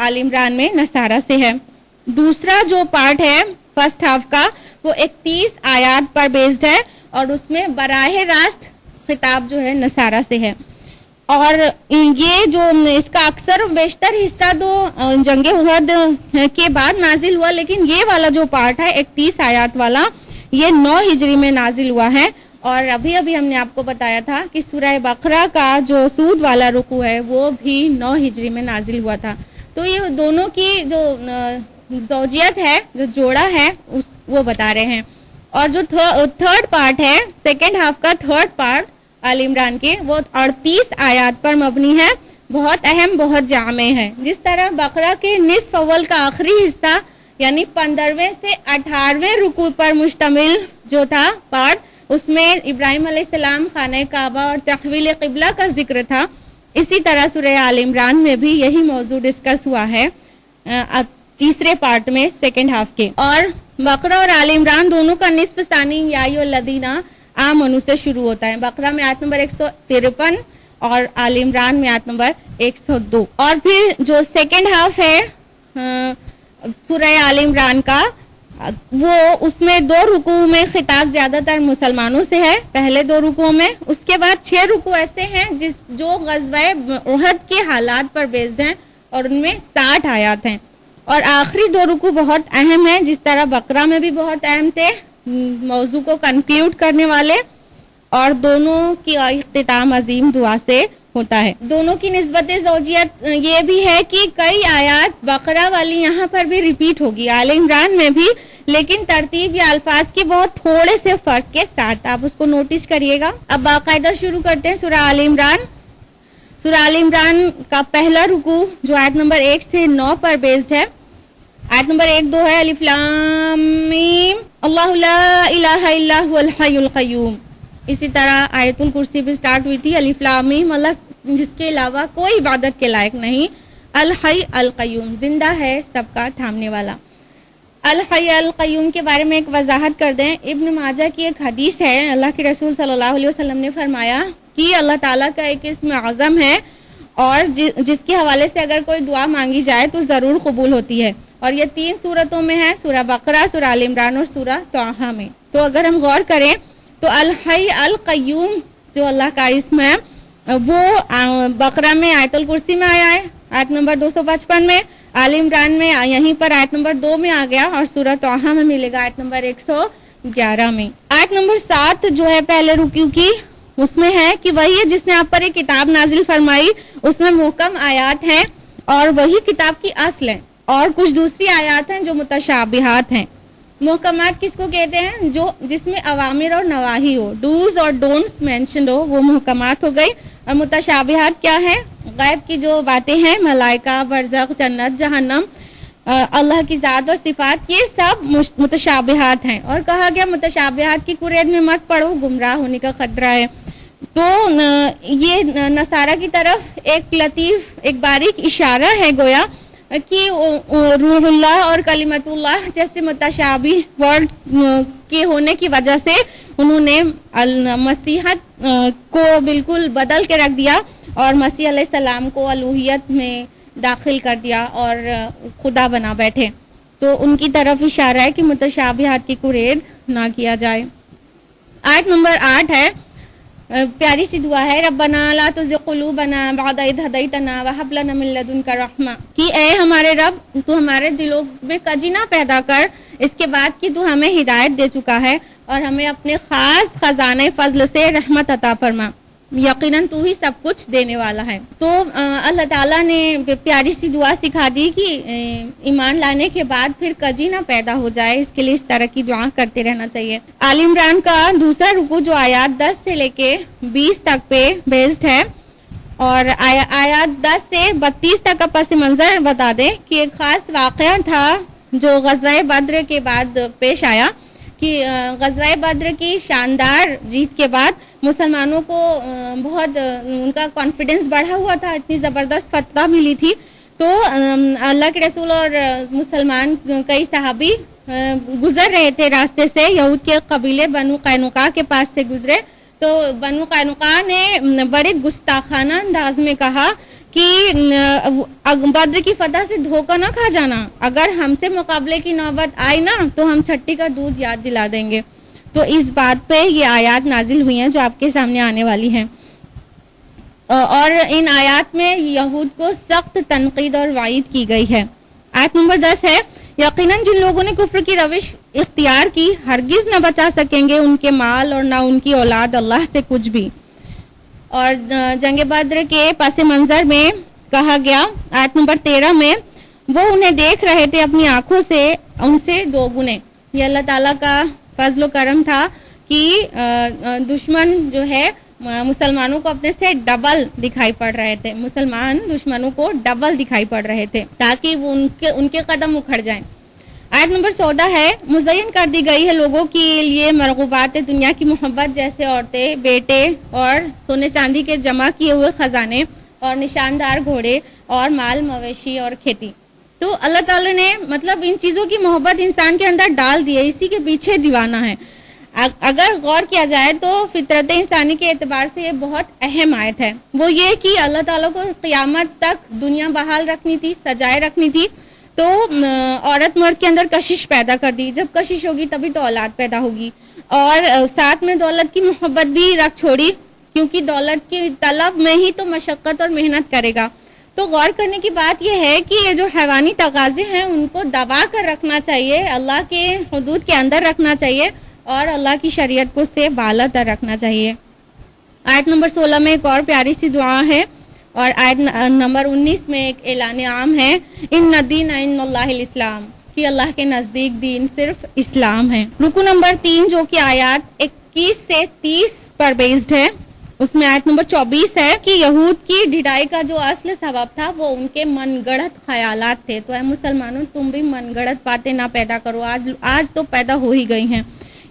آل عمران میں نصارہ سے ہے. دوسرا جو پارٹ ہے فرسٹ ہاف کا وہ 31 آیات پر بیسڈ ہے اور اس میں براہ راست خطاب جو ہے نصارہ سے ہے. اور یہ جو اس کا اکثر بیشتر حصہ تو جنگ احد کے بعد نازل ہوا، لیکن یہ والا جو پارٹ ہے 31 آیات والا یہ 9 ہجری میں نازل ہوا ہے. اور ابھی ہم نے آپ کو بتایا تھا کہ سورہ بقرہ کا جو سود والا رکوع ہے وہ بھی 9 ہجری میں نازل ہوا تھا. تو یہ دونوں کی جو زوجیت ہے، جو جوڑا ہے وہ بتا رہے ہیں. اور جو تھرڈ پارٹ ہے، سیکنڈ ہاف کا تھرڈ پارٹ آل عمران کے، وہ 38 آیات پر مبنی ہے. بہت اہم، بہت جامع ہے. جس طرح بقرہ کے نصف اول کا آخری حصہ یعنی 15ویں سے 18ویں رکوع پر مشتمل جو تھا پارٹ، اس میں ابراہیم علیہ السلام، خانہ کعبہ اور تحویل قبلہ کا ذکر تھا، اسی طرح سورہ آل عمران میں بھی یہی موضوع ڈسکس ہوا ہے تیسرے پارٹ میں سیکنڈ ہاف کے. اور بقرہ اور آل عمران دونوں کا نصف ثانی یا ایھا الذین آمنوا سے شروع ہوتا ہے. بقرہ میں آیت نمبر 153 اور آل عمران میں آیت نمبر 102. اور پھر جو سیکنڈ ہاف ہے سورہ آل عمران کا، وہ اس میں 2 رکوع میں خطاب زیادہ تر مسلمانوں سے ہے، پہلے 2 رکوعوں میں. اس کے بعد 6 رکوع ایسے ہیں جو غزوہ احد کے حالات پر بیسڈ ہیں اور ان میں 60 آیات ہیں. اور آخری 2 رکوع بہت اہم ہیں، جس طرح بقرہ میں بھی بہت اہم تھے، موضوع کو کنکلیوڈ کرنے والے، اور دونوں کی اختتام عظیم دعا سے ہوتا ہے. دونوں کی نسبت زوجیت یہ بھی ہے کہ کئی آیات بقرہ والی یہاں پر بھی ریپیٹ ہوگی، آل عمران میں بھی، لیکن ترتیب یا الفاظ کے بہت تھوڑے سے فرق کے ساتھ. آپ اس کو نوٹس کریے گا. اب باقاعدہ شروع کرتے ہیں سورہ آل عمران. سورہ آل عمران کا پہلا رکوع جو آیت نمبر 1 سے 9 پر بیسڈ ہے. آیت نمبر 1-2 ہے الف لام میم اللہ لا الہ الا هو الحی القیوم. اسی طرح آیت الکرسی بھی سٹارٹ ہوئی تھی الف لام میم اللہ جس کے علاوہ کوئی عبادت کے لائق نہیں، الحی القیوم زندہ ہے سب کا تھامنے والا. الحی القیوم کے بارے میں ایک وضاحت کر دیں. ابن ماجہ کی ایک حدیث ہے، اللہ کے رسول صلی اللہ علیہ وسلم نے فرمایا کہ اللہ تعالیٰ کا ایک اسم اعظم ہے اور جس کے حوالے سے اگر کوئی دعا مانگی جائے تو ضرور قبول ہوتی ہے. اور یہ 3 سورتوں میں ہے، سورہ بقرہ، سورہ آل عمران اور سورہ طٰہٰ میں. تو اگر ہم غور کریں تو الحی القیوم جو اللہ کا اسم ہے وہ بقرہ میں آیت الکرسی میں آیا ہے آیت نمبر 255 میں، آل عمران میں یہیں پر آیت نمبر 2 میں آ گیا، اور سورہ طٰہٰ میں ملے گا آیت نمبر 111 میں. آیت نمبر 7 جو ہے پہلے رکوع کی، اس میں ہے کہ وہی ہے جس نے آپ پر ایک کتاب نازل فرمائی، اس میں محکم آیات ہیں اور وہی کتاب کی اصل ہے، اور کچھ دوسری آیات ہیں جو متشابہات ہیں. محکمات کس کو کہتے ہیں؟ جس میں اوامر اور نواہی ہو، ڈوز اور ڈونٹس مینشنڈ ہو، وہ محکمات ہو گئی. اور متشابہات کیا ہے؟ غیب کی جو باتیں ہیں، ملائکہ، برزخ، جنت، جہنم، اللہ کی ذات اور صفات، یہ سب متشابہات ہیں. اور کہا گیا متشابہات کی قرید میں مت پڑھو، گمراہ ہونے کا خطرہ ہے. تو یہ نصارہ کی طرف ایک لطیف، ایک باریک اشارہ ہے گویا کہ روح اللہ اور کلمت اللہ جیسے متشابہ ورڈ کے ہونے کی وجہ سے انہوں نے مسیحت کو بالکل بدل کے رکھ دیا اور مسیح علیہ السلام کو الوہیت میں داخل کر دیا اور خدا بنا بیٹھے. تو ان کی طرف اشارہ ہے کہ متشابہات کی قرید نہ کیا جائے. آیت نمبر 8 ہے، پیاری سی دعا ہے، ربنا لا تزغ قلوبنا بعد اذ ہدیتنا وہب لنا من لدنک رحمہ، کہ اے ہمارے رب تو ہمارے دلوں میں کجی نہ پیدا کر اس کے بعد کہ تو ہمیں ہدایت دے چکا ہے، اور ہمیں اپنے خاص خزانے فضل سے رحمت عطا فرما، یقیناً تو ہی سب کچھ دینے والا ہے. تو اللہ تعالیٰ نے پیاری سی دعا سکھا دی کہ ایمان لانے کے بعد پھر کجی نہ پیدا ہو جائے، اس کے لیے اس طرح کی دعا کرتے رہنا چاہیے. آل عمران کا دوسرا رکوع جو آیات 10 سے لے کے 20 تک پہ بیسڈ ہے، اور آیات 10 سے 32 تک کا پس منظر بتا دیں کہ ایک خاص واقعہ تھا جو غزوہ بدر کے بعد پیش آیا، کہ غزوہ بدر کی شاندار جیت کے بعد مسلمانوں کو بہت ان کا کانفیڈنس بڑھا ہوا تھا، اتنی زبردست فتح ملی تھی. تو اللہ کے رسول اور مسلمان کئی صحابی گزر رہے تھے راستے سے، یہود کے قبیلے بنو قینقاع کے پاس سے گزرے. تو بنو قینقاع نے بڑے گستاخانہ انداز میں کہا کہ بدر کی فتح سے دھوکہ نہ کھا جانا، اگر ہم سے مقابلے کی نوبت آئی نا تو ہم چھٹی کا دودھ یاد دلا دیں گے. تو اس بات پہ یہ آیات نازل ہوئی ہیں جو آپ کے سامنے آنے والی ہیں. اور ان آیات میں یہود کو سخت تنقید اور وعید کی گئی ہے. آیت نمبر 10 ہے، یقیناً جن لوگوں نے کفر کی روش اختیار کی ہرگز نہ بچا سکیں گے ان کے مال اور نہ ان کی اولاد اللہ سے کچھ بھی. اور جنگ بدر کے پس منظر میں کہا گیا آیت نمبر 13 میں، وہ انہیں دیکھ رہے تھے اپنی آنکھوں سے ان سے دو گنے. یہ اللہ تعالیٰ کا فضل و کرم تھا کہ دشمن جو ہے مسلمانوں کو اپنے سے ڈبل دکھائی پڑ رہے تھے، مسلمان دشمنوں کو ڈبل دکھائی پڑ رہے تھے تاکہ وہ ان کے قدم اکھڑ جائیں. آیت نمبر 14 ہے، مزین کر دی گئی ہے لوگوں کے لیے مرغوبات دنیا کی محبت جیسے عورتیں، بیٹے اور سونے چاندی کے جمع کیے ہوئے خزانے اور نشاندار گھوڑے اور مال مویشی اور کھیتی. تو اللہ تعالیٰ نے مطلب ان چیزوں کی محبت انسان کے اندر ڈال دی ہے، اسی کے پیچھے دیوانہ ہے. اگر غور کیا جائے تو فطرت انسانی کے اعتبار سے یہ بہت اہم آیت ہے. وہ یہ کہ اللہ تعالیٰ کو قیامت تک دنیا بحال رکھنی تھی، سجائے رکھنی تھی، تو عورت مرد کے اندر کشش پیدا کر دی. جب کشش ہوگی تبھی تو اولاد پیدا ہوگی. اور ساتھ میں دولت کی محبت بھی رکھ چھوڑی، کیونکہ دولت کی طلب میں ہی تو مشقت اور محنت کرے گا. تو غور کرنے کی بات یہ ہے کہ یہ جو حیوانی تقاضے ہیں ان کو دبا کر رکھنا چاہیے، اللہ کے حدود کے اندر رکھنا چاہیے اور اللہ کی شریعت کو سے بالا تر رکھنا چاہیے. آیت نمبر 16 میں ایک اور پیاری سی دعا ہے اور آیت نمبر 19 میں ایک اعلان عام ہے، ان الدین عند اللہ الاسلام، کہ اللہ کے نزدیک دین صرف اسلام ہے. رکو نمبر 3 جو کہ آیات 21 سے 30 پر بیسڈ ہے، اس میں آیت نمبر 24 ہے کہ یہود کی ڈھٹائی کا جو اصل سبب تھا وہ ان کے من گڑت خیالات تھے. تو اے مسلمانوں تم بھی من گڑت باتیں نہ پیدا کرو، آج تو پیدا ہو ہی گئی ہیں.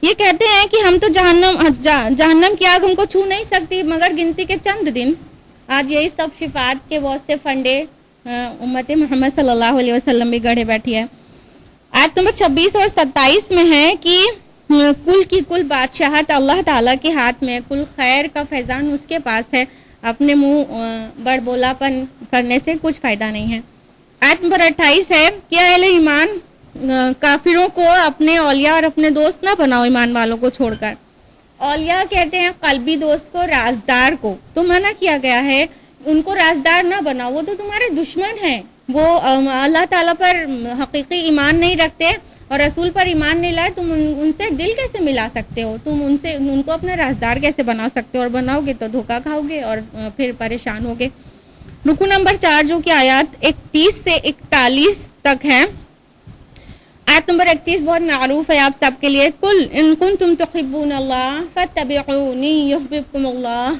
یہ کہتے ہیں کہ ہم تو جہنم کی آگ ہم کو چھو نہیں سکتی مگر گنتی کے چند دن. آج یہی سب شفاعت کے واسطے فنڈے امت محمد صلی اللہ علیہ وسلم بھی گڑھے بیٹھی ہے. آیت نمبر 26 اور 27 میں ہے کہ کل کی کل بادشاہت اللہ تعالیٰ کے ہاتھ میں، کل خیر کا فیضان اس کے پاس ہے، اپنے منہ بڑ بولا پن کرنے سے کچھ فائدہ نہیں ہے. آیت نمبر 28 ہے کہ اہل ایمان کافروں کو اپنے اولیاء اور اپنے دوست نہ بناؤ ایمان والوں کو چھوڑ کر. اولیاء کہتے ہیں قلبی دوست کو، رازدار کو. تو منع کیا گیا ہے ان کو رازدار نہ بناؤ، وہ تو تمہارے دشمن ہیں، وہ اللہ تعالیٰ پر حقیقی ایمان نہیں رکھتے اور رسول پر ایمان نہیں لائے. تم ان سے دل کیسے ملا سکتے ہو؟ تم ان کو اپنا رازدار کیسے بنا سکتے ہو؟ اور بناؤ گے تو دھوکہ کھاؤ گے اور پھر پریشان ہوگے. رکو نمبر 4 جو کہ آیات 31 سے 41 تک ہے. آیت نمبر 31 بہت معروف ہے آپ سب کے لیے. قل ان کنتم تحبون اللہ فاتبعونی یحببکم اللہ،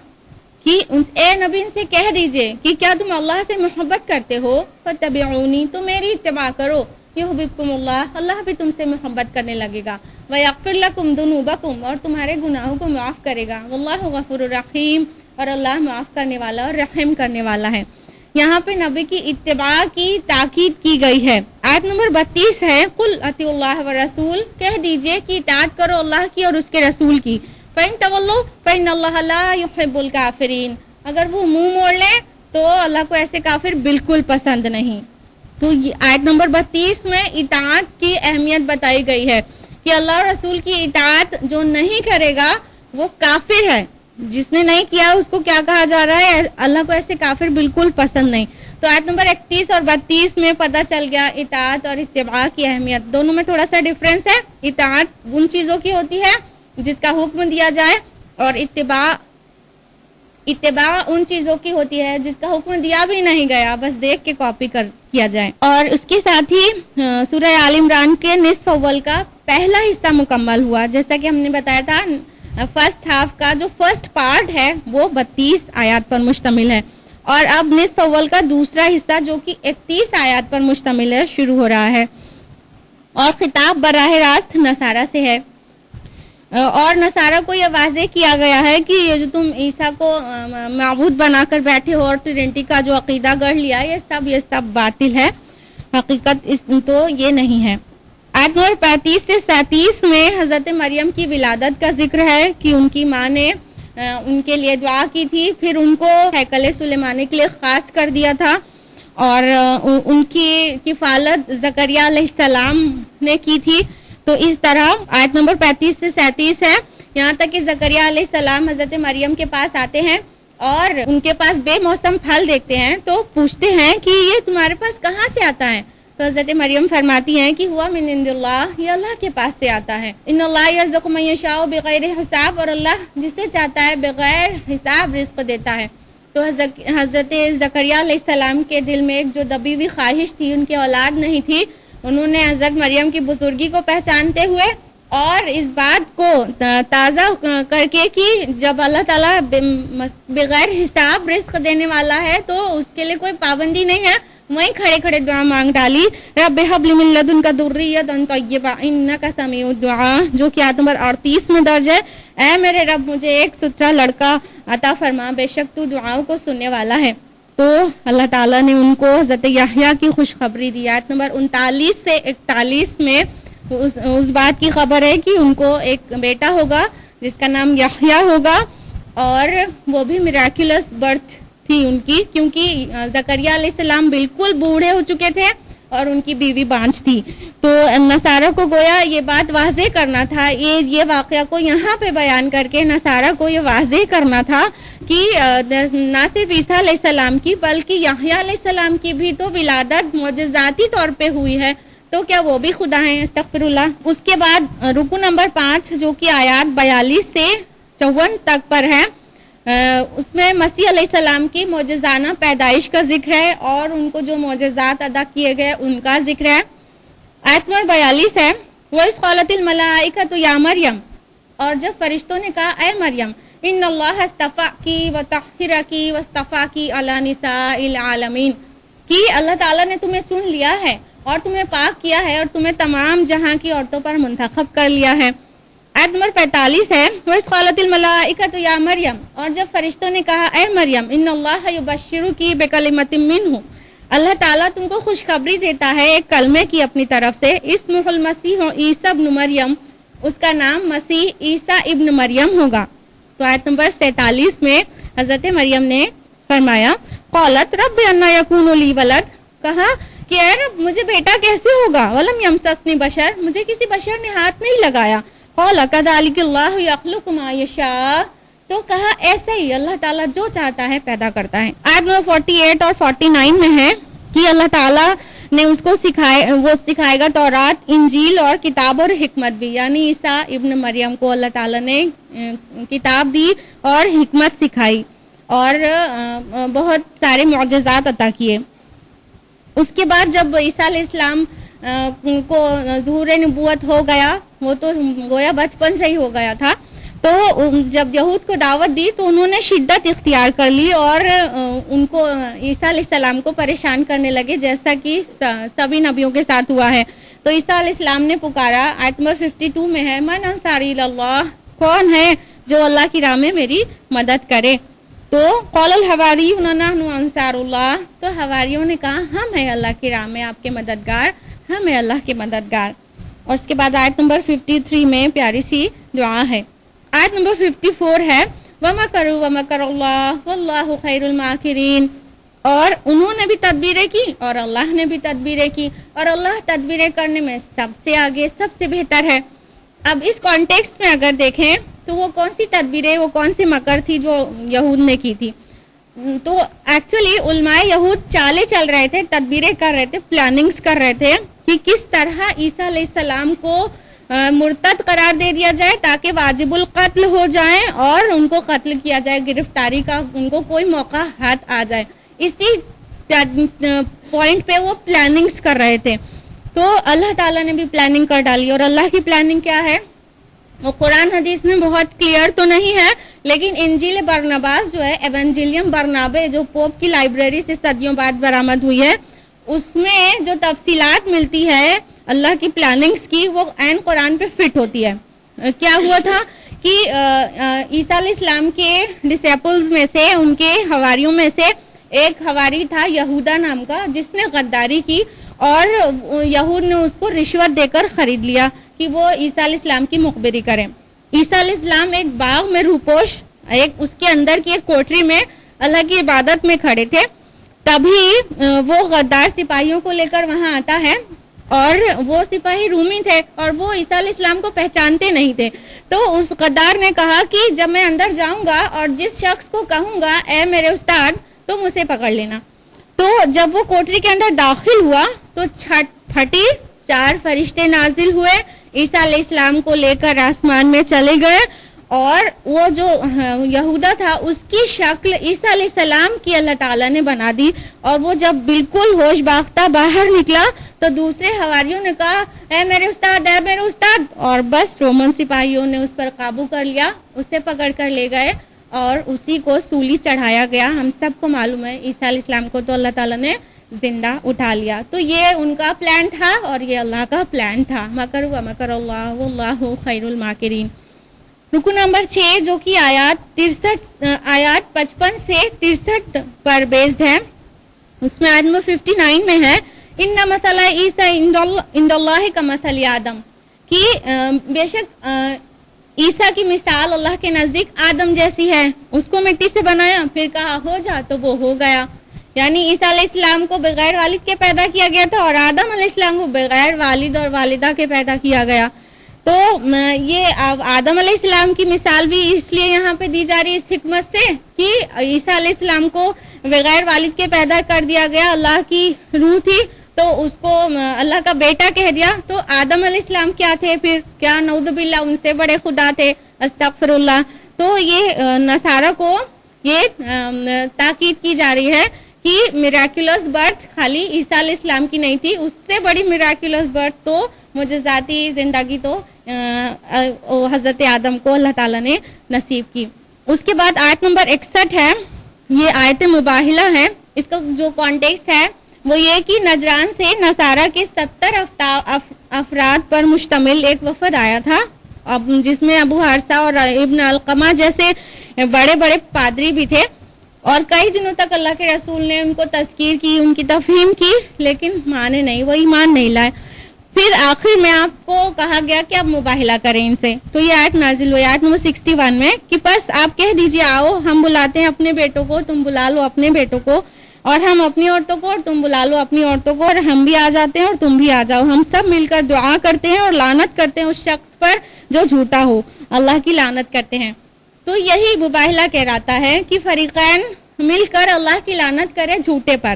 کہ اے نبی ان سے کہہ دیجئے کہ کیا تم اللہ سے محبت کرتے ہو، فاتبعونی تو میری اتباع کرو، یحببکم اللہ اللہ بھی تم سے محبت کرنے لگے گا، ویغفر لکم ذنوبکم اور تمہارے گناہوں کو معاف کرے گا، واللہ غفور الرحیم اور اللہ معاف کرنے والا اور رحم کرنے والا ہے. یہاں پہ نبی کی اتباع کی تاکید کی گئی ہے. آیت نمبر 32 ہے قل اطیعوا اللہ والرسول، کہہ دیجئے کہ اطاعت کرو اللہ کی اور اس کے رسول کی. فإن تولوا فإن اللہ لا يحب الکافرین، اگر وہ منہ موڑ لیں تو اللہ کو ایسے کافر بالکل پسند نہیں. تو آیت نمبر 32 میں اطاعت کی اہمیت بتائی گئی ہے کہ اللہ اور رسول کی اطاعت جو نہیں کرے گا وہ کافر ہے. جس نے نہیں کیا اس کو کیا کہا جا رہا ہے؟ اللہ کو ایسے کافر بالکل پسند نہیں. تو آیت نمبر 31 اور 32 میں پتہ چل گیا اطاعت اور اتباع کی اہمیت. دونوں میں تھوڑا سا ڈفرینس ہے. اطاعت ان چیزوں کی ہوتی ہے جس کا حکم دیا جائے اور اتباع ان چیزوں کی ہوتی ہے جس کا حکم دیا بھی نہیں گیا، بس دیکھ کے کاپی کیا جائے. اور اس کے ساتھ ہی سورہ آل عمران کے نصف اول کا پہلا حصہ مکمل ہوا. جیسا کہ ہم نے بتایا تھا فرسٹ ہاف کا جو فرسٹ پارٹ ہے وہ 32 آیات پر مشتمل ہے، اور اب نصف اول کا دوسرا حصہ جو کہ 31 آیات پر مشتمل ہے شروع ہو رہا ہے. اور خطاب براہ راست نصارہ سے ہے، اور نصارہ کو یہ واضح کیا گیا ہے کہ یہ جو تم عیسیٰ کو معبود بنا کر بیٹھے ہو اور ٹرینٹی کا جو عقیدہ گڑھ لیا یہ سب باطل ہے، حقیقت تو یہ نہیں ہے. آیت نمبر 35 سے 37 میں حضرت مریم کی ولادت کا ذکر ہے کہ ان کی ماں نے ان کے لیے دعا کی تھی، پھر ان کو ہیکل سلیمانی کے لیے خاص کر دیا تھا، اور ان کی کفالت زکریا علیہ السلام نے کی تھی. تو اس طرح آیت نمبر 35 سے 37 ہے، یہاں تک کہ زکریا علیہ السلام حضرت مریم کے پاس آتے ہیں اور ان کے پاس بے موسم پھل دیکھتے ہیں، تو پوچھتے ہیں کہ یہ تمہارے پاس کہاں سے آتا ہے؟ تو حضرت مریم فرماتی ہیں کہ ہوا من عند اللہ، یہ اللہ کے پاس سے آتا ہے. ان اللہ یرزق من یشاء بغیر حساب، اور اللہ جسے چاہتا ہے بغیر حساب رزق دیتا ہے. تو حضرت زکریا علیہ السلام کے دل میں ایک جو دبی ہوئی خواہش تھی، ان کی اولاد نہیں تھی، انہوں نے حضرت مریم کی بزرگی کو پہچانتے ہوئے اور اس بات کو تازہ کر کے کہ جب اللہ تعالیٰ بغیر حساب رزق دینے والا ہے تو اس کے لیے کوئی پابندی نہیں ہے، وہیں کھڑے کھڑے دعا مانگ ڈالی. رب ہب لی من لدنک ذریۃ طیبہ انک سمیع الدعاء، جو کہ آیت نمبر 38 میں درج ہے. اے میرے رب مجھے ایک ستھرا لڑکا عطا فرما، بے شک تو دعاؤں کو سننے والا ہے. تو اللہ تعالیٰ نے ان کو حضرت یحییٰ کی خوشخبری دی. آیت نمبر 39 سے 41 میں اس بات کی خبر ہے کہ ان کو ایک بیٹا ہوگا جس کا نام یحییٰ ہوگا، اور وہ بھی میراکولس برتھ تھی ان کی، کیونکہ زکریا علیہ السلام بالکل بوڑھے ہو چکے تھے اور ان کی بیوی بانجھ تھی. تو نصارہ کو گویا یہ بات واضح کرنا تھا، یہ واقعہ کو یہاں پہ بیان کر کے نصارہ کو یہ واضح کرنا تھا کہ نہ صرف عیسیٰ علیہ السلام کی بلکہ یحییٰ علیہ السلام کی بھی تو ولادت معجزاتی طور پہ ہوئی ہے، تو کیا وہ بھی خدا ہیں؟ استغفر اللہ. اس کے بعد رکو نمبر 5 جو کہ آیات 42 سے 54 تک پر ہے، اس میں مسیح علیہ السلام کی معجزانہ پیدائش کا ذکر ہے اور ان کو جو معجزات ادا کیے گئے ان کا ذکر ہے. آیت نمبر 42 ہے، وَإِذْ قَالَتِ الْمَلَائِكَةُ يَا مَرْيَمْ، اور جب فرشتوں نے کہا اے مریم، ان اللہ اصطفاکی وطہرکی واصطفاکی علی نساء العالمین، کہ اللہ تعالیٰ نے تمہیں چن لیا ہے اور تمہیں پاک کیا ہے اور تمہیں تمام جہاں کی عورتوں پر منتخب کر لیا ہے. آیت نمبر 45 ہے، وَإِذْ قَالَتِ الْمَلَائِكَةُ يَا مَرْيَمْ، اور جب فرشتوں نے کہا اے مریم، ان اللہ یبشرکی بکلمۃ منہ، اللہ تعالیٰ تم کو خوشخبری دیتا ہے ایک کلمے کی اپنی طرف سے، اسمہ المسیح عیسیٰ ابن مریم، اس کا نام مسیح عیسیٰ ابن مریم ہوگا. تو آیت نمبر 47 میں حضرت مریم نے فرمایا قالت رب انا یکون لی ولد، کہا کہ اے رب مجھے بیٹا کیسے ہوگا، ولم یمسسنی بشر، مجھے کسی بشر نے ہاتھ نہیں لگایا. قال کذلک اللہ یخلق ما یشاء، تو کہا ایسے ہی اللہ تعالیٰ جو چاہتا ہے پیدا کرتا ہے. آیت نمبر 48 اور 49 میں ہے کہ اللہ تعالیٰ نے اس کو وہ سکھائے گا تورات، انجیل اور کتاب اور حکمت بھی، یعنی عیسیٰ ابن مریم کو اللہ تعالیٰ نے کتاب دی اور حکمت سکھائی اور بہت سارے معجزات عطا کیے. اس کے بعد جب عیسیٰ علیہ السلام کو ظہور نبوت ہو گیا، وہ تو گویا بچپن سے ہی ہو گیا تھا، تو جب یہود کو دعوت دی تو انہوں نے شدت اختیار کر لی اور ان کو عیسیٰ علیہ السلام کو پریشان کرنے لگے، جیسا کہ سبھی نبیوں کے ساتھ ہوا ہے. تو عیسیٰ علیہ السلام نے پکارا، آیت نمبر 52 میں ہے، من انصاری اللہ، کون ہے جو اللہ کی راہ میں میری مدد کرے. تو قال الحواریون نحن انصار اللہ، تو حواریوں نے کہا ہم ہیں اللہ کی راہ میں آپ کے مددگار، ہم ہیں اللہ کے مددگار. اور اس کے بعد آیت نمبر 53 میں پیاری سی دعا ہے. آیت نمبر 54 ہے، وَمَكَرُوا وَمَكَرَ اللَّهُ وَاللَّهُ خَيْرُ الْمَاكِرِينَ، اور انہوں نے بھی تدبیریں کی اور اللہ نے بھی تدبیریں کی، اور اللہ تدبیریں کرنے میں سب سے آگے، سب سے بہتر ہے. اب اس کانٹیکسٹ میں اگر دیکھیں تو وہ کون سی تدبیریں، وہ کون سی مکر تھی جو یہود نے کی تھی. تو ایکچولی علماء یہود چالیں چل رہے تھے، تدبیریں کر رہے تھے، پلاننگز کر رہے تھے کہ کس طرح عیسیٰ علیہ السلام کو مرتد قرار دے دیا جائے تاکہ واجب القتل ہو جائیں اور ان کو قتل کیا جائے، گرفتاری کا ان کو کوئی موقع ہاتھ آ جائے. اسی پوائنٹ پہ وہ پلاننگز کر رہے تھے. تو اللہ تعالیٰ نے بھی پلاننگ کر ڈالی، اور اللہ کی پلاننگ کیا ہے وہ قرآن حدیث میں بہت کلیئر تو نہیں ہے، لیکن انجیل برناباس جو ہے، ایونجیلیم برنابے، جو پوپ کی لائبریری سے صدیوں بعد برآمد ہوئی ہے، اس میں جو تفصیلات ملتی ہے اللہ کی پلاننگز کی، وہ عین قرآن پہ فٹ ہوتی ہے. کیا ہوا تھا کہ عیسیٰ علیہ السلام کے ڈسیپلز میں سے، ان کے حواریوں میں سے ایک حواری تھا یہودا نام کا، جس نے غداری کی اور یہود نے اس کو رشوت دے کر خرید لیا کہ وہ عیسیٰ علیہ السلام کی مخبری کریں. عیسیٰ علیہ السلام ایک باغ میں روپوش ایک اس کے اندر کی ایک کوٹری میں اللہ کی عبادت میں کھڑے تھے. تبھی وہ غدار سپاہیوں کو لے کر وہاں آتا ہے اور وہ سپاہی رومی تھے اور وہ عیسیٰ علیہ السلام کو پہچانتے نہیں تھے. تو اس غدار نے کہا کہ جب میں اندر جاؤں گا اور جس شخص کو کہوں گا اے میرے استاد تم اسے پکڑ لینا. تو جب وہ کوٹری کے اندر داخل ہوا تو چھٹ پھٹی 4 فرشتے نازل ہوئے, عیسیٰ علیہ السلام کو لے کر آسمان میں چلے گئے اور وہ جو یہودا تھا اس کی شکل عیسیٰ علیہ السلام کی اللہ تعالیٰ نے بنا دی. اور وہ جب بالکل ہوش باختہ باہر نکلا تو دوسرے حواریوں نے کہا اے میرے استاد اے میرے استاد, اور بس رومن سپاہیوں نے اس پر قابو کر لیا, اسے پکڑ کر لے گئے اور اسی کو سولی چڑھایا گیا. ہم سب کو معلوم ہے عیسیٰ علیہ السلام کو تو اللہ تعالیٰ نے زندہ اٹھا لیا. تو یہ ان کا پلان تھا اور یہ اللہ کا پلان تھا. مکر و مکر اللہ واللہ خیر الماکرین. رکو نمبر 6 جو کہ آیات 55 سے 63 پر بیسڈ ہے, اس میں آیت نمبر 59 میں ہے ان مثل عیسیٰ عند اللہ کمثل آدم, کہ بے شک عیسیٰ کی مثال اللہ کے نزدیک آدم جیسی ہے. اس کو مٹی سے بنایا پھر کہا ہو جا تو وہ ہو گیا. یعنی عیسیٰ علیہ السلام کو بغیر والد کے پیدا کیا گیا تھا اور آدم علیہ السلام کو بغیر والد اور والدہ کے پیدا کیا گیا. تو یہ آدم علیہ السلام کی مثال بھی اس لیے یہاں پہ دی جا رہی ہے اس حکمت سے کہ عیسیٰ علیہ السلام کو بغیر والد کے پیدا کر دیا گیا, اللہ کی روح تھی تو اس کو اللہ کا بیٹا کہہ دیا. تو آدم علیہ السلام کیا تھے پھر, کیا نعوذ باللہ ان سے بڑے خدا تھے, استغفر اللہ. تو یہ نصارہ کو یہ تاکید کی جا رہی ہے کہ میراکولس برتھ خالی عیسیٰ علیہ السلام کی نہیں تھی, اس سے بڑی میراکولس برتھ تو معجزاتی زندگی تو حضرت آدم کو اللہ تعالیٰ نے نصیب کی. اس کے بعد آیت نمبر 61 ہے, یہ آیت مباہلہ ہے. اس کا جو کانٹیکس ہے وہ یہ کہ نجران سے نصارہ کے 70 افراد پر مشتمل ایک وفد آیا تھا, جس میں ابو حارثہ اور ابن علقمہ جیسے بڑے بڑے پادری بھی تھے. اور کئی دنوں تک اللہ کے رسول نے ان کو تذکیر کی, ان کی تفہیم کی, لیکن مانے نہیں, وہ ایمان نہیں لائے. پھر آخر میں آپ کو کہا گیا کہ اب مباہلہ کریں ان سے. تو یہ آیت نازل ہوئی آیت نمبر 61 میں کہ بس آپ کہہ دیجئے آؤ ہم بلاتے ہیں اپنے بیٹوں کو, تم بلا لو اپنے بیٹوں کو, اور ہم اپنی عورتوں کو اور تم بلا لو اپنی عورتوں کو, اور ہم بھی آ جاتے ہیں اور تم بھی آ جاؤ. ہم سب مل کر دعا کرتے ہیں اور لعنت کرتے ہیں اس شخص پر جو جھوٹا ہو, اللہ کی لعنت کرتے ہیں. تو یہی مباہلہ کہلاتا ہے کہ فریقین مل کر اللہ کی لعنت کرے جھوٹے پر.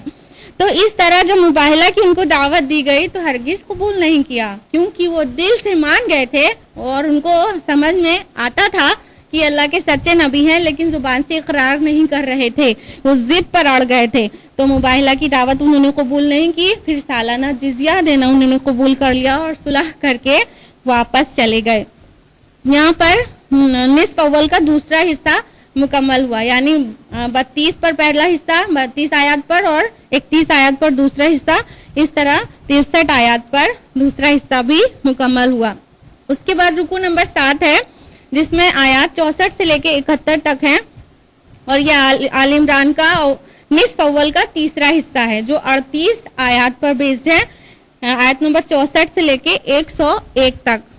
تو اس طرح جب مباہلہ کی ان کو دعوت دی گئی تو ہرگز قبول نہیں کیا, کیونکہ وہ دل سے مان گئے تھے اور ان کو سمجھ میں آتا تھا کہ اللہ کے سچے نبی ہیں, لیکن زبان سے اقرار نہیں کر رہے تھے, وہ ضد پر اڑ گئے تھے. تو مباہلہ کی دعوت انہوں نے قبول نہیں کی. پھر سالانہ جزیہ دینا انہوں نے قبول کر لیا اور صلح کر کے واپس چلے گئے. یہاں پر نصف اول کا دوسرا حصہ مکمل ہوا, یعنی 32 پر پہلا حصہ 32 آیات پر اور 31 آیات پر دوسرا حصہ, اس طرح 63 آیات پر دوسرا حصہ بھی مکمل ہوا. اس کے بعد رکوع نمبر 7 ہے جس میں آیات 64 سے لے کے 71 تک ہیں, اور یہ آل عمران کا نصف اول کا تیسرا حصہ ہے جو 38 آیات پر بیسڈ ہے, آیت نمبر 64 سے لے کے 101 تک.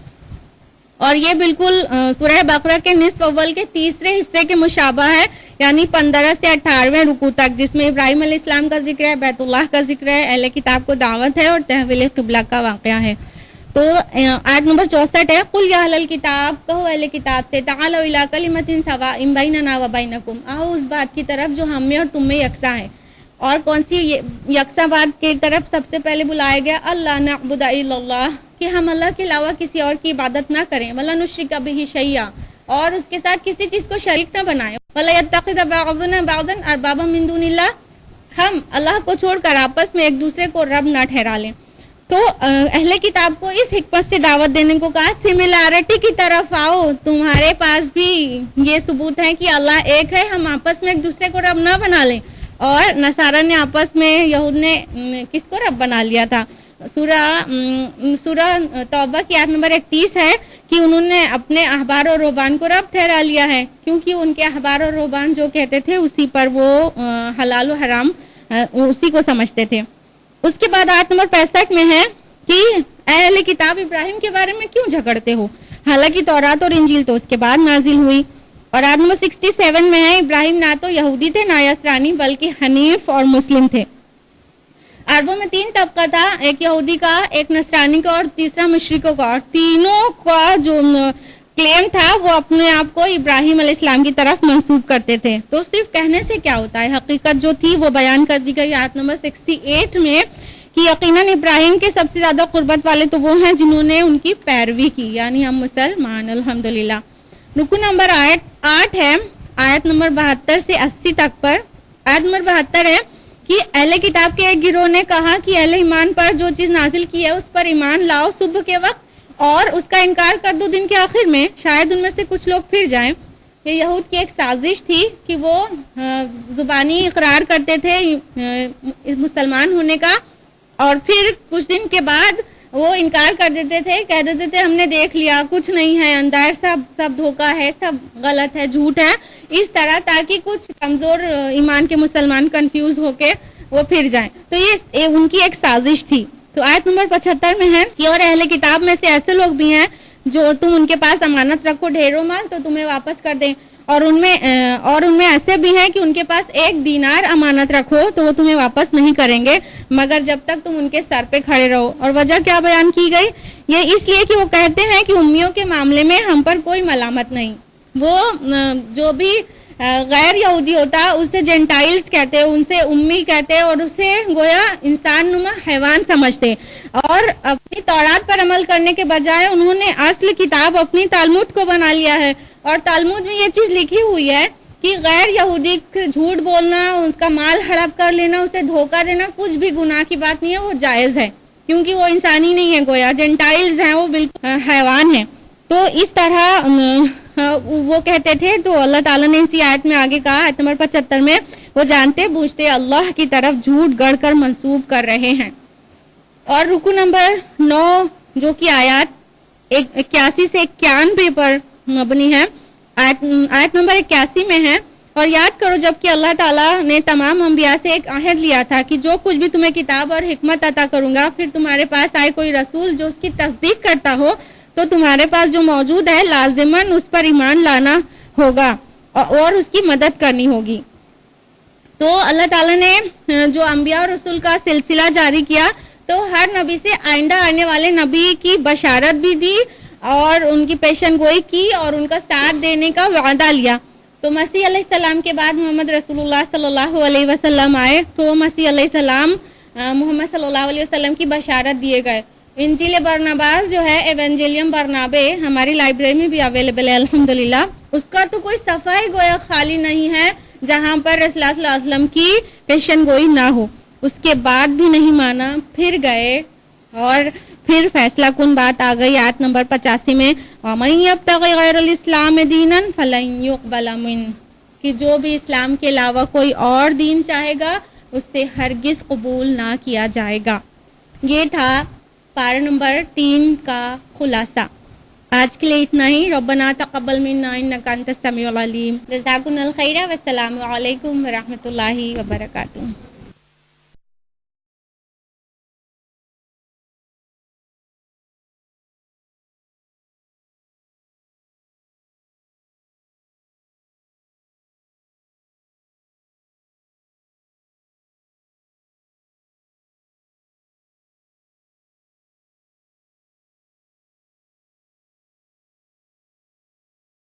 اور یہ بالکل سورہ بقرہ کے نصف اول کے تیسرے حصے کے مشابہ ہے, یعنی 15 سے 18ویں رکوع تک, جس میں ابراہیم علیہ السلام کا ذکر ہے, بیت اللہ کا ذکر ہے, اہل کتاب کو دعوت ہے اور تحویل قبلہ کا واقعہ ہے. تو آیت نمبر 64 ہے قل یا اہل الکتاب, کہو اہل کتاب سے تعالوا الی کلمۃ سواء بیننا و بینکم, آؤ اس بات کی طرف جو ہم میں اور تم میں یکساں ہے. اور کون سی یکساں بات کی طرف سب سے پہلے بلایا گیا, اللہ نعبد الا اللہ, کہ ہم اللہ کے علاوہ کسی اور کی عبادت نہ کریں, ولا نشرک بہ شیئا, اور اس کے ساتھ کسی چیز کو شریک نہ بنائیں, ولا یتخذ بعضنا بعضا اربابا من دون اللہ, ہم اللہ کو چھوڑ کر آپس میں ایک دوسرے کو رب نہ ٹھہرا لیں. تو اہل کتاب کو اس حکمت سے دعوت دینے کو کہا سملیرٹی کی طرف آؤ, تمہارے پاس بھی یہ ثبوت ہے کہ اللہ ایک ہے, ہم آپس میں ایک دوسرے کو رب نہ بنا لیں. اور نصارہ نے آپس میں, یہود نے کس کو رب بنا لیا تھا. سورہ توبہ کی آیت نمبر 31 ہے کہ انہوں نے اپنے احبار اور رہبان کو رب ٹھہرا لیا ہے, کیونکہ ان کے احبار اور رہبان جو کہتے تھے اسی پر وہ حلال و حرام اسی کو سمجھتے تھے. اس کے بعد آیت نمبر 65 میں ہے کہ اہل کتاب ابراہیم کے بارے میں کیوں جھگڑتے ہو, حالانکہ تورات اور انجیل تو اس کے بعد نازل ہوئی. اور آیت نمبر 67 میں ہے ابراہیم نہ تو یہودی تھے نہ نصرانی بلکہ حنیف اور مسلم تھے. عربوں میں 3 طبقہ تھا، ایک یہودی کا، ایک نصرانی کا اور تیسرا مشرکوں کا، اور تینوں کا جو کلیم تھا وہ اپنے آپ کو ابراہیم علیہ السلام کی طرف منسوب کرتے تھے. تو صرف کہنے سے کیا ہوتا ہے، حقیقت جو تھی وہ بیان کر دی گئی آیت نمبر 68 میں کہ یقیناً ابراہیم کے سب سے زیادہ قربت والے تو وہ ہیں جنہوں نے ان کی پیروی کی، یعنی ہم مسلمان الحمدللہ. رکو نمبر 8 ہے آیت نمبر 72 سے 80 تک پر. آیت نمبر 72 ہے کہ اہل کتاب کے ایک گروہ نے کہا کہ اہل ایمان پر جو چیز نازل کی ہے اس پر ایمان لاؤ صبح کے وقت اور اس کا انکار کر دو دن کے آخر میں، شاید ان میں سے کچھ لوگ پھر جائیں. یہ یہود کی ایک سازش تھی کہ وہ زبانی اقرار کرتے تھے مسلمان ہونے کا، اور پھر کچھ دن کے بعد وہ انکار کر دیتے تھے، کہہ دیتے تھے ہم نے دیکھ لیا، کچھ نہیں ہے اندر، سب دھوکہ ہے، سب غلط ہے، جھوٹ ہے، اس طرح، تاکہ کچھ کمزور ایمان کے مسلمان کنفیوز ہو کے وہ پھر جائیں. تو یہ ان کی ایک سازش تھی. تو آیت نمبر 75 میں ہے کہ اور اہل کتاب میں سے ایسے لوگ بھی ہیں جو تم ان کے پاس امانت رکھو ڈھیروں مال تو تمہیں واپس کر دیں، اور ان میں ایسے بھی ہیں کہ ان کے پاس 1 دینار امانت رکھو تو وہ تمہیں واپس نہیں کریں گے مگر جب تک تم ان کے سر پہ کھڑے رہو. اور وجہ کیا بیان کی گئی، یہ اس لیے کہ وہ کہتے ہیں کہ امیوں کے معاملے میں ہم پر کوئی ملامت نہیں. وہ جو بھی غیر یہودی ہوتا اسے جینٹائلز کہتے، ان سے امی کہتے اور اسے گویا انسان نما حیوان سمجھتے، اور اپنی تورات پر عمل کرنے کے بجائے انہوں نے اصل کتاب اپنی تالمود کو بنا لیا ہے. اور تالمود میں یہ چیز لکھی ہوئی ہے کہ غیر یہودی جھوٹ بولنا، اس کا مال ہڑپ کر لینا، اسے دھوکہ دینا کچھ بھی گناہ کی بات نہیں ہے، وہ جائز ہے کیونکہ وہ انسانی نہیں ہے، گویا جینٹائلز ہیں، وہ بالکل حیوان ہیں. تو اس طرح وہ کہتے تھے. تو اللہ تعالیٰ نے اسی آیت میں آگے کہا آیت نمبر 75 میں وہ جانتے بوجھتے اللہ کی طرف جھوٹ گڑھ کر منسوب کر رہے ہیں. اور رکو نمبر 9 جو کہ آیات 81 سے 91 پر مبنی ہے، آیت نمبر 81 میں ہے. اور یاد کرو جب کہ اللہ تعالیٰ نے تمام انبیاء سے ایک عہد لیا تھا کہ جو کچھ بھی تمہیں کتاب اور حکمت عطا کروں گا، پھر تمہارے پاس آئے کوئی رسول جو اس کی تصدیق کرتا ہو تو تمہارے پاس جو موجود ہے لازماً اس پر ایمان لانا ہوگا اور اس کی مدد کرنی ہوگی. تو اللہ تعالیٰ نے جو انبیاء اور رسول کا سلسلہ جاری کیا تو ہر نبی سے آئندہ آنے والے نبی کی بشارت بھی دی اور ان کی پیشن گوئی کی اور ان کا ساتھ دینے کا وعدہ لیا. تو مسیح علیہ السلام کے بعد محمد رسول اللہ صلی اللہ علیہ وسلم آئے تو مسیح علیہ السلام محمد صلی اللہ علیہ وسلم کی بشارت دیے گئے. انجیل برناباس جو ہے ایونجیلیم برنابے ہماری لائبریری میں بھی اویلیبل ہے الحمدللہ. اس کا تو کوئی صفحہ ہی گویا خالی نہیں ہے جہاں پر رسول اللہ صلی اللہ علیہ وسلم کی پیشن گوئی نہ ہو. اس کے بعد بھی نہیں مانا، پھر گئے اور پھر فیصلہ کن بات آ گئی آیت نمبر 85 میں وَمَن يَبْتَغِ غَيْرَ الْإِسْلَامِ دِينًا فَلَن يُقْبَلَ مِنْهُ، کہ جو بھی اسلام کے علاوہ کوئی اور دین چاہے گا اس سے ہرگز قبول نہ کیا جائے گا. یہ تھا پارہ نمبر 3 کا خلاصہ. آج کے لیے اتنا ہی. ربنا تقبل منا انک انت السمیع العلیم. جزاکم اللہ خیرا والسلام علیکم ورحمۃ اللہ وبرکاتہ.